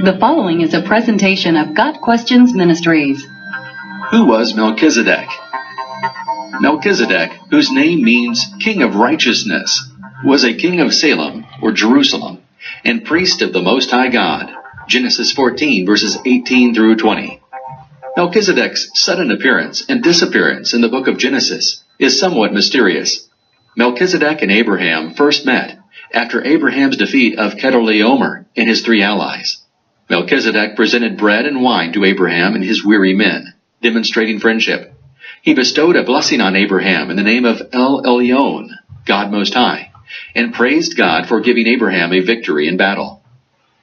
The following is a presentation of Got Questions Ministries. Who was Melchizedek? Melchizedek, whose name means King of Righteousness, was a king of Salem, or Jerusalem, and priest of the Most High God. Genesis 14, verses 18 through 20. Melchizedek's sudden appearance and disappearance in the book of Genesis is somewhat mysterious. Melchizedek and Abraham first met after Abraham's defeat of Chedorlaomer and his 3 allies. Melchizedek presented bread and wine to Abraham and his weary men, demonstrating friendship. He bestowed a blessing on Abraham in the name of El Elyon, God Most High, and praised God for giving Abraham a victory in battle.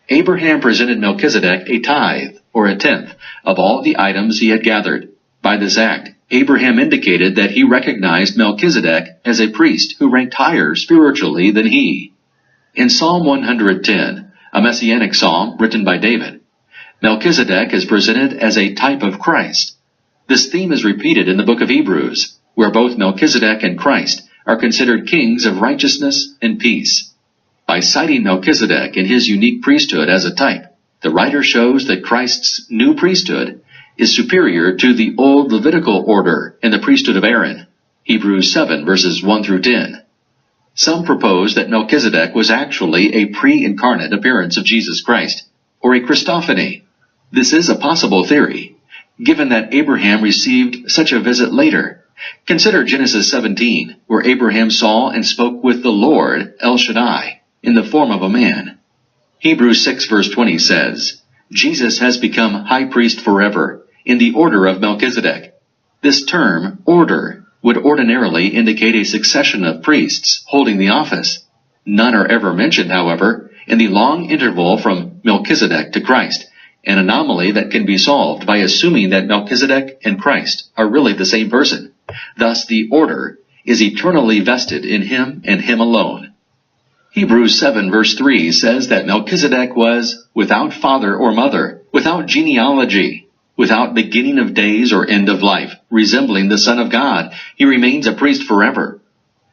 Abraham presented Melchizedek a tithe, or a tenth, of all the items he had gathered. By this act, Abraham indicated that he recognized Melchizedek as a priest who ranked higher spiritually than he. In Psalm 110, a messianic psalm written by David, Melchizedek is presented as a type of Christ. This theme is repeated in the book of Hebrews, where both Melchizedek and Christ are considered kings of righteousness and peace. By citing Melchizedek and his unique priesthood as a type, the writer shows that Christ's new priesthood is superior to the old Levitical order and the priesthood of Aaron. Hebrews 7, verses 1 through 10. Some propose that Melchizedek was actually a pre-incarnate appearance of Jesus Christ, or a Christophany. This is a possible theory, given that Abraham received such a visit later. Consider Genesis 17, where Abraham saw and spoke with the Lord, El Shaddai, in the form of a man. Hebrews 6, verse 20 says, Jesus has become high priest forever, in the order of Melchizedek. This term, order, would ordinarily indicate a succession of priests holding the office. None are ever mentioned, however, in the long interval from Melchizedek to Christ, an anomaly that can be solved by assuming that Melchizedek and Christ are really the same person. Thus, the order is eternally vested in him and him alone. Hebrews 7, verse 3 says that Melchizedek was without father or mother, without genealogy, without beginning of days or end of life, resembling the Son of God. He remains a priest forever.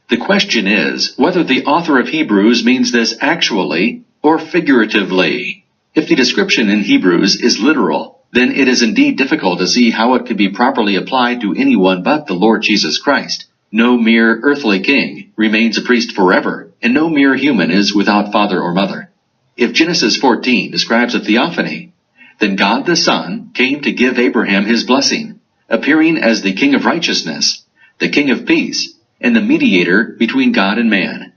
The question is whether the author of Hebrews means this actually or figuratively. If the description in Hebrews is literal, then it is indeed difficult to see how it could be properly applied to anyone but the Lord Jesus Christ. No mere earthly king remains a priest forever, and no mere human is without father or mother. If Genesis 14 describes a theophany, then God the Son came to give Abraham his blessing, appearing as the King of Righteousness, the King of Peace, and the mediator between God and man.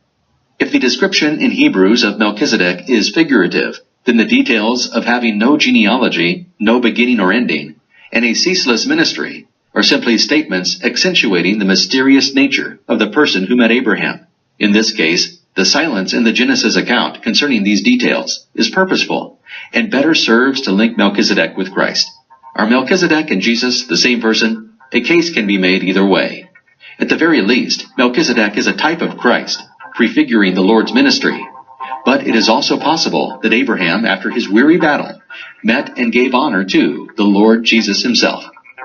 If the description in Hebrews of Melchizedek is figurative, then the details of having no genealogy, no beginning or ending, and a ceaseless ministry are simply statements accentuating the mysterious nature of the person who met Abraham. In this case, the silence in the Genesis account concerning these details is purposeful and better serves to link Melchizedek with Christ. Are Melchizedek and Jesus the same person? A case can be made either way. At the very least, Melchizedek is a type of Christ, prefiguring the Lord's ministry. But it is also possible that Abraham, after his weary battle, met and gave honor to the Lord Jesus himself.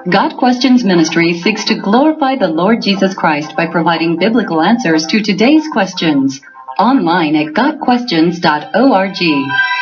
Got Questions Ministry seeks to glorify the Lord Jesus Christ by providing biblical answers to today's questions. Online at gotquestions.org.